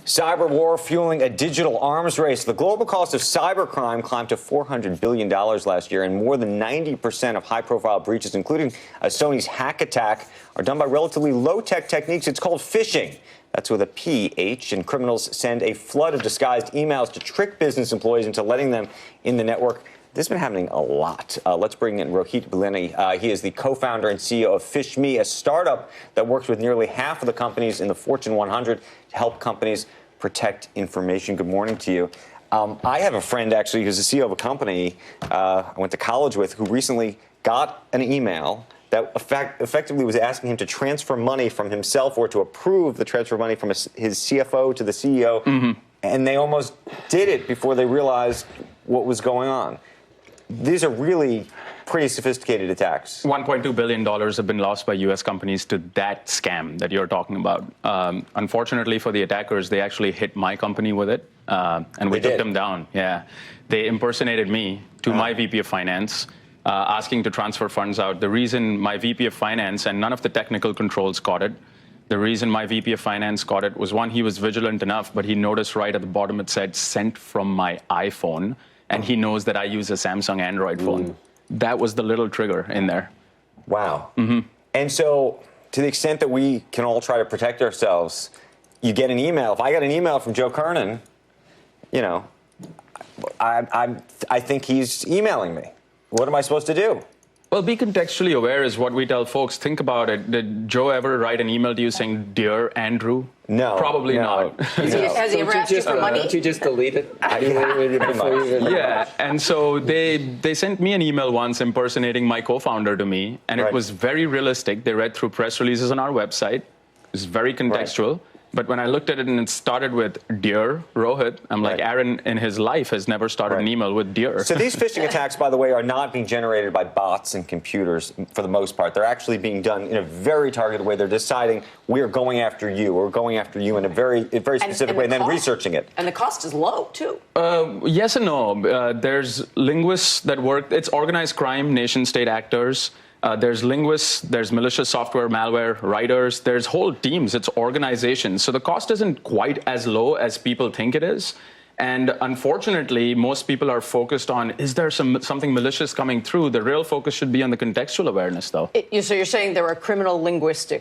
Cyber war fueling a digital arms race. The global cost of cybercrime climbed to $400 billion last year, and more than 90% of high-profile breaches, including Sony's hack attack, are done by relatively low-tech techniques. It's called phishing. That's with a P-H, and criminals send a flood of disguised emails to trick business employees into letting them in the network. This has been happening a lot. Let's bring in Rohyt Belani. He is the co-founder and CEO of PhishMe, a startup that works with nearly half of the companies in the Fortune 100 to help companies protect information. Good morning to you. I have a friend, actually, who's the CEO of a company I went to college with, who recently got an email that effectively was asking him to transfer money from himself or to approve the transfer of money from his CFO to the CEO. Mm-hmm. And they almost did it before they realized what was going on. These are really pretty sophisticated attacks. $1.2 billion have been lost by U.S. companies to that scam that you're talking about. Unfortunately for the attackers, they actually hit my company with it, and we took them down. Yeah, they impersonated me to my VP of Finance, asking to transfer funds out. The reason my VP of Finance and none of the technical controls caught it, the reason my VP of Finance caught it was, one, he was vigilant enough, but he noticed right at the bottom it said sent from my iPhone, and he knows that I use a Samsung Android phone. That was the little trigger in there. Wow. Mm-hmm. And so, to the extent that we can all try to protect ourselves, you get an email. If I get an email from Joe Kernan, you know, I think he's emailing me. What am I supposed to do? Well, be contextually aware is what we tell folks. Think about it. Did Joe ever write an email to you saying, "Dear Andrew"? No. Probably not. Has he ever asked you for money? Don't you just delete it? Yeah, and so they sent me an email once impersonating my co-founder to me, and it was very realistic. They read through press releases on our website. It was very contextual. Right. But when I looked at it and it started with "Dear Rohyt," I'm like, Aaron in his life has never started an email with "Dear." So these phishing attacks, by the way, are not being generated by bots and computers for the most part. They're actually being done in a very targeted way. They're deciding we're going after you, or going after you in a very specific way, and then researching it. And the cost is low, too. Yes and no. There's linguists that work. It's organized crime, nation-state actors. There's linguists, there's malicious software, malware, writers, there's whole teams, it's organizations. So the cost isn't quite as low as people think it is. And unfortunately, most people are focused on, is there something malicious coming through? The real focus should be on the contextual awareness, though. So you're saying there are criminal linguists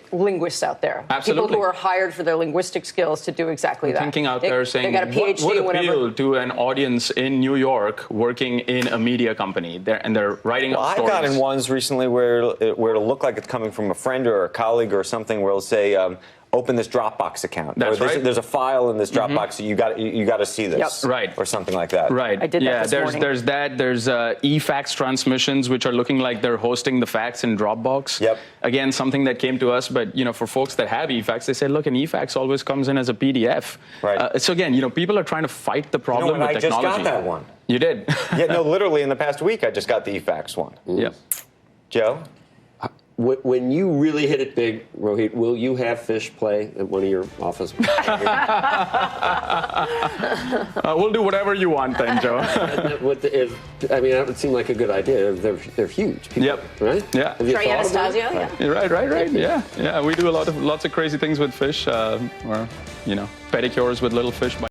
out there? Absolutely. People who are hired for their linguistic skills to do exactly that. Thinking out there saying, they got a PhD, what would appeal to an audience in New York working in a media company? They're writing up stories. I've gotten ones recently where it'll look like it's coming from a friend or a colleague or something, where it'll say, open this Dropbox account. That's right. There's a file in this Dropbox, so you got to see this. Yep. Right. Or something like that. Right. I did that this morning. There's that. There's e-fax transmissions, which are looking like they're hosting the fax in Dropbox. Yep. Again, something that came to us, but for folks that have e-fax, they say, look, an e-fax always comes in as a PDF. Right. So again, people are trying to fight the problem with technology. I just got that one. You did? Yeah. No, literally in the past week, I just got the e-fax one. Yep. Joe? When you really hit it big, Rohyt, will you have Phish play at one of your offices? We'll do whatever you want then, Joe. That would seem like a good idea. They're huge. People, yep. Right? Yeah. Try Anastasio? Yeah. Right. Yeah. We do lots of crazy things with fish, or pedicures with little fish.